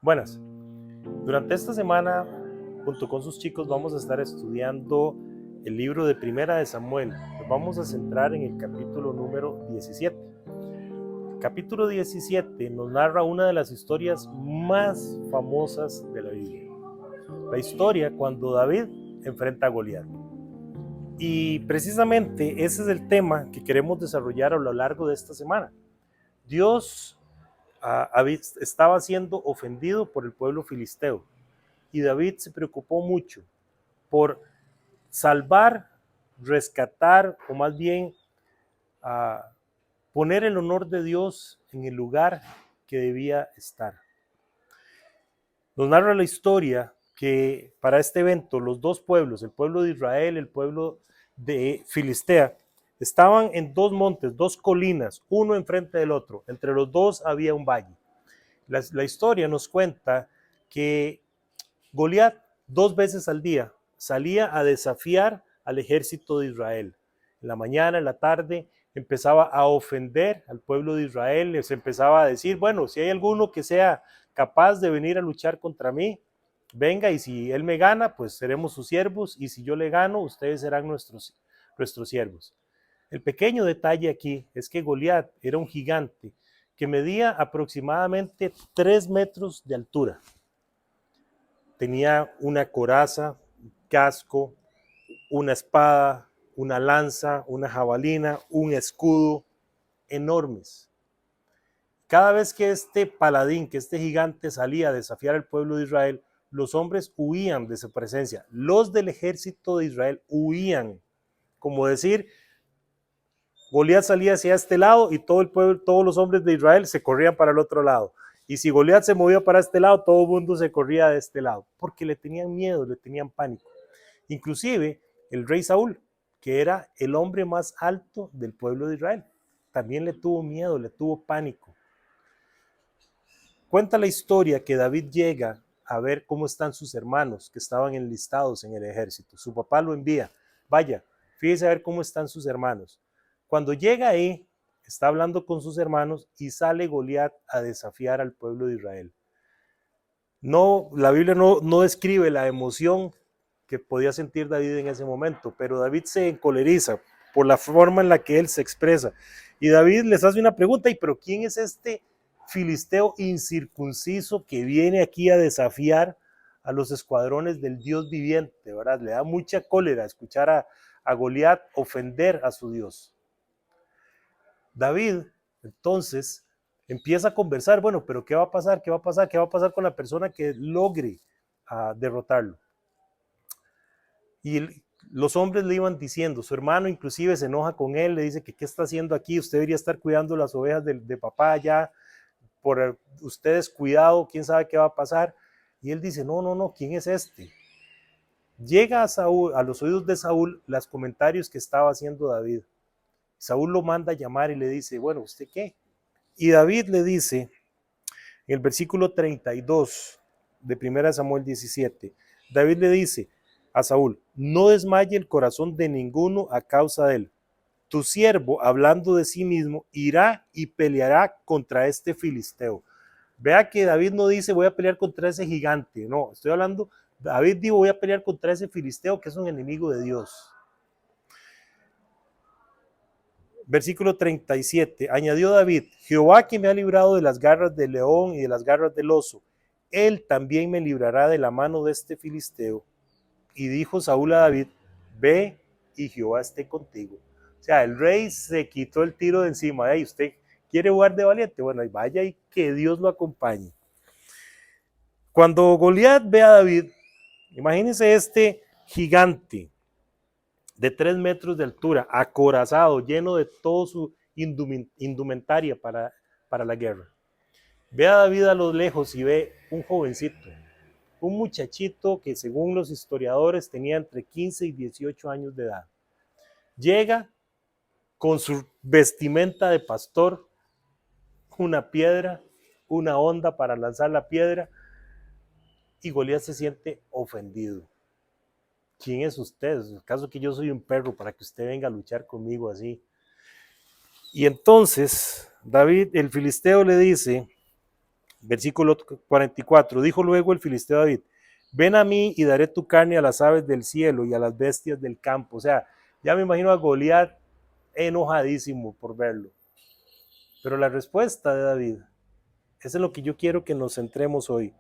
Buenas. Durante esta semana, junto con sus chicos, vamos a estar estudiando el libro de Primera de Samuel. Nos vamos a centrar en el capítulo número 17. El capítulo 17 nos narra una de las historias más famosas de la Biblia. La historia cuando David enfrenta a Goliat. Y precisamente ese es el tema que queremos desarrollar a lo largo de esta semana. Dios estaba siendo ofendido por el pueblo filisteo y David se preocupó mucho por salvar, rescatar o más bien poner el honor de Dios en el lugar que debía estar. Nos narra la historia que para este evento los dos pueblos, el pueblo de Israel, el pueblo de Filistea, estaban en dos montes, dos colinas, uno enfrente del otro. Entre los dos había un valle. La historia nos cuenta que Goliat 2 veces al día salía a desafiar al ejército de Israel. En la mañana, en la tarde, empezaba a ofender al pueblo de Israel, les empezaba a decir, bueno, si hay alguno que sea capaz de venir a luchar contra mí, venga, y si él me gana, pues seremos sus siervos, y si yo le gano, ustedes serán nuestros siervos. El pequeño detalle aquí es que Goliat era un gigante que medía aproximadamente 3 metros de altura. Tenía una coraza, un casco, una espada, una lanza, una jabalina, un escudo, enormes. Cada vez que este paladín, que este gigante salía a desafiar al pueblo de Israel, los hombres huían de su presencia. Los del ejército de Israel huían. Como decir, Goliat salía hacia este lado y todo el pueblo, todos los hombres de Israel se corrían para el otro lado. Y si Goliat se movía para este lado, todo el mundo se corría de este lado, porque le tenían miedo, le tenían pánico. Inclusive el rey Saúl, que era el hombre más alto del pueblo de Israel, también le tuvo miedo, le tuvo pánico. Cuenta la historia que David llega a ver cómo están sus hermanos que estaban enlistados en el ejército. Su papá lo envía, vaya, fíjese a ver cómo están sus hermanos. Cuando llega ahí, está hablando con sus hermanos y sale Goliat a desafiar al pueblo de Israel. No, la Biblia no describe la emoción que podía sentir David en ese momento, pero David se encoleriza por la forma en la que él se expresa. Y David les hace una pregunta, pero ¿quién es este filisteo incircunciso que viene aquí a desafiar a los escuadrones del Dios viviente? ¿Verdad? Le da mucha cólera escuchar a Goliat ofender a su Dios. David, entonces, empieza a conversar, bueno, pero ¿qué va a pasar? ¿Qué va a pasar? ¿Qué va a pasar con la persona que logre derrotarlo? Y los hombres le iban diciendo, su hermano inclusive se enoja con él, le dice que qué está haciendo aquí, usted debería estar cuidando las ovejas de papá ya, por ustedes cuidado, quién sabe qué va a pasar. Y él dice, no, ¿quién es este? Llega a Saúl, a los oídos de Saúl, los comentarios que estaba haciendo David. Saúl lo manda a llamar y le dice, bueno, ¿usted qué? Y David le dice, en el versículo 32 de 1 Samuel 17, David le dice a Saúl, no desmaye el corazón de ninguno a causa de él. Tu siervo, hablando de sí mismo, irá y peleará contra este filisteo. Vea que David no dice voy a pelear contra ese gigante, no, estoy hablando, David dijo voy a pelear contra ese filisteo que es un enemigo de Dios. Versículo 37, añadió David, Jehová que me ha librado de las garras del león y de las garras del oso, él también me librará de la mano de este filisteo. Y dijo Saúl a David, ve y Jehová esté contigo. O sea, el rey se quitó el tiro de encima. Hey, ¿usted quiere jugar de valiente? Bueno, vaya y que Dios lo acompañe. Cuando Goliat ve a David, imagínense este gigante de 3 metros de altura, acorazado, lleno de todo su indumentaria para la guerra. Ve a David a lo lejos y ve un jovencito, un muchachito que según los historiadores tenía entre 15 y 18 años de edad. Llega con su vestimenta de pastor, una piedra, una honda para lanzar la piedra, y Goliat se siente ofendido. ¿Quién es usted? ¿Acaso que yo soy un perro para que usted venga a luchar conmigo así? Y entonces David, el filisteo, le dice, Versículo 44. Dijo luego el filisteo a David: ven a mí y daré tu carne a las aves del cielo y a las bestias del campo. O sea, ya me imagino a Goliat enojadísimo por verlo. Pero la respuesta de David, eso es lo que yo quiero que nos centremos hoy.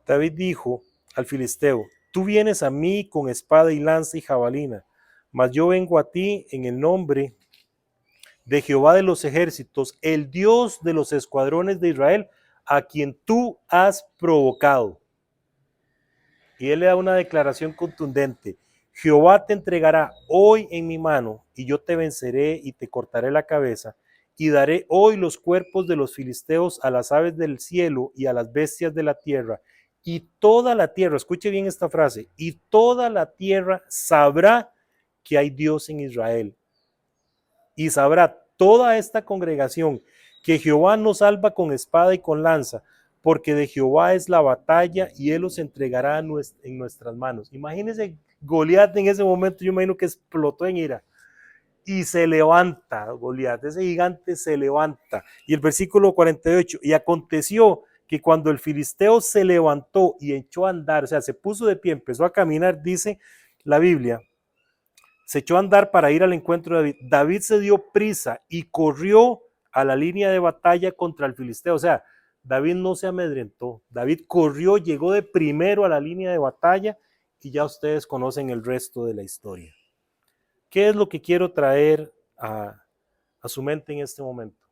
David dijo al filisteo: tú vienes a mí con espada y lanza y jabalina, mas yo vengo a ti en el nombre de Jehová de los ejércitos, el Dios de los escuadrones de Israel, a quien tú has provocado. Y él le da una declaración contundente: Jehová te entregará hoy en mi mano, y yo te venceré y te cortaré la cabeza, y daré hoy los cuerpos de los filisteos a las aves del cielo y a las bestias de la tierra, y toda la tierra, escuche bien esta frase, y toda la tierra sabrá que hay Dios en Israel. Y sabrá toda esta congregación que Jehová nos salva con espada y con lanza, porque de Jehová es la batalla y él los entregará en nuestras manos. Imagínense Goliat en ese momento, yo imagino que explotó en ira. Y se levanta Goliat, ese gigante se levanta. Y el versículo 48, y aconteció que cuando el filisteo se levantó y echó a andar, o sea, se puso de pie, empezó a caminar, dice la Biblia, se echó a andar para ir al encuentro de David. David se dio prisa y corrió a la línea de batalla contra el filisteo. O sea, David no se amedrentó. David corrió, llegó de primero a la línea de batalla y ya ustedes conocen el resto de la historia. ¿Qué es lo que quiero traer a su mente en este momento?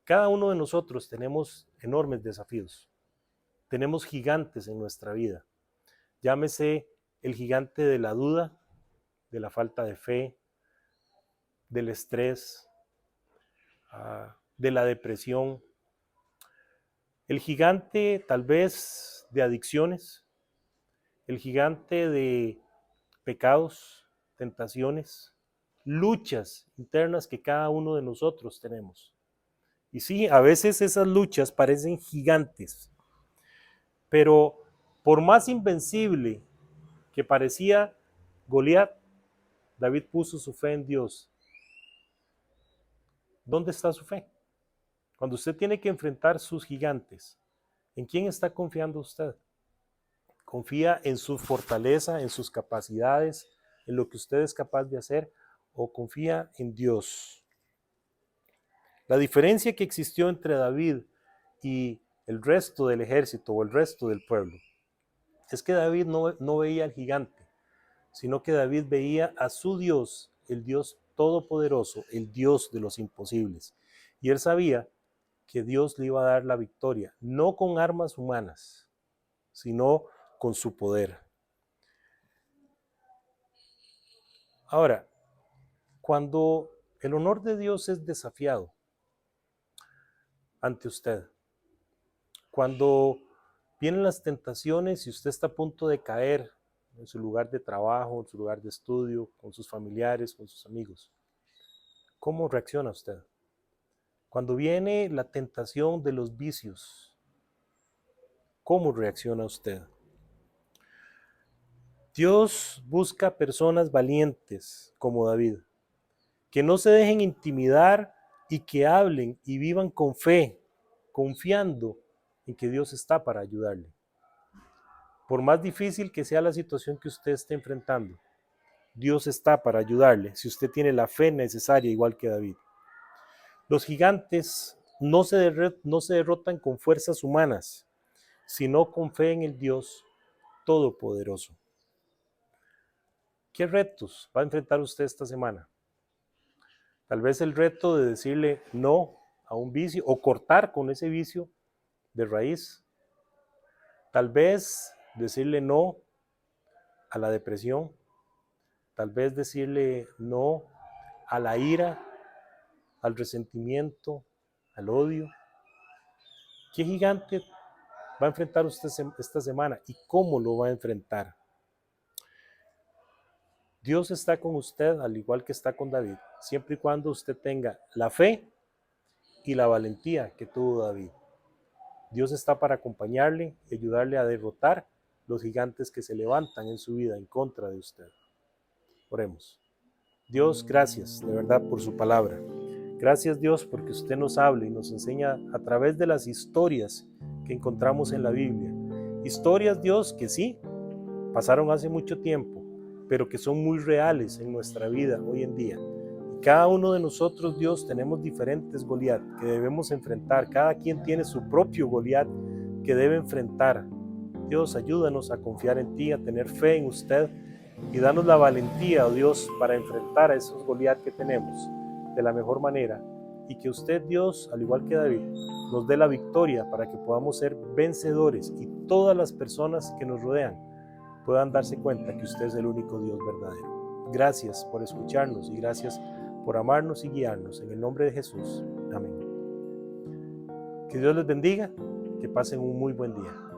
Cada uno de nosotros tenemos enormes desafíos. Tenemos gigantes en nuestra vida. Llámese el gigante de la duda, de la falta de fe, del estrés, de la depresión, el gigante tal vez de adicciones, el gigante de pecados, tentaciones, luchas internas que cada uno de nosotros tenemos. Y sí, a veces esas luchas parecen gigantes, pero por más invencible que parecía Goliat, David puso su fe en Dios. ¿Dónde está su fe? Cuando usted tiene que enfrentar sus gigantes, ¿en quién está confiando usted? ¿Confía en su fortaleza, en sus capacidades, en lo que usted es capaz de hacer, o confía en Dios? La diferencia que existió entre David y el resto del ejército o el resto del pueblo es que David no veía al gigante, sino que David veía a su Dios, el Dios todopoderoso, el Dios de los imposibles. Y él sabía que Dios le iba a dar la victoria, no con armas humanas, sino con su poder. Ahora, cuando el honor de Dios es desafiado ante usted, cuando vienen las tentaciones y usted está a punto de caer en su lugar de trabajo, en su lugar de estudio, con sus familiares, con sus amigos, ¿cómo reacciona usted? Cuando viene la tentación de los vicios, ¿cómo reacciona usted? Dios busca personas valientes como David, que no se dejen intimidar y que hablen y vivan con fe, confiando en que Dios está para ayudarle. Por más difícil que sea la situación que usted esté enfrentando, Dios está para ayudarle si usted tiene la fe necesaria, igual que David. Los gigantes no se derrotan con fuerzas humanas, sino con fe en el Dios Todopoderoso. ¿Qué retos va a enfrentar usted esta semana? Tal vez el reto de decirle no a un vicio o cortar con ese vicio de raíz. Tal vez decirle no a la depresión. Tal vez decirle no a la ira, al resentimiento, al odio. ¿Qué gigante va a enfrentar usted esta semana y cómo lo va a enfrentar? Dios está con usted al igual que está con David, siempre y cuando usted tenga la fe y la valentía que tuvo David. Dios está para acompañarle y ayudarle a derrotar los gigantes que se levantan en su vida en contra de usted. Oremos. Dios, gracias de verdad por su palabra. Gracias Dios porque usted nos habla y nos enseña a través de las historias que encontramos en la Biblia. Historias, Dios, que sí, pasaron hace mucho tiempo, pero que son muy reales en nuestra vida hoy en día. Y cada uno de nosotros, Dios, tenemos diferentes Goliat que debemos enfrentar. Cada quien tiene su propio Goliat que debe enfrentar. Dios, ayúdanos a confiar en ti, a tener fe en usted y danos la valentía, oh Dios, para enfrentar a esos Goliat que tenemos de la mejor manera, y que usted, Dios, al igual que David, nos dé la victoria para que podamos ser vencedores y todas las personas que nos rodean puedan darse cuenta que usted es el único Dios verdadero. Gracias por escucharnos y gracias por amarnos y guiarnos. En el nombre de Jesús. Amén. Que Dios les bendiga, que pasen un muy buen día.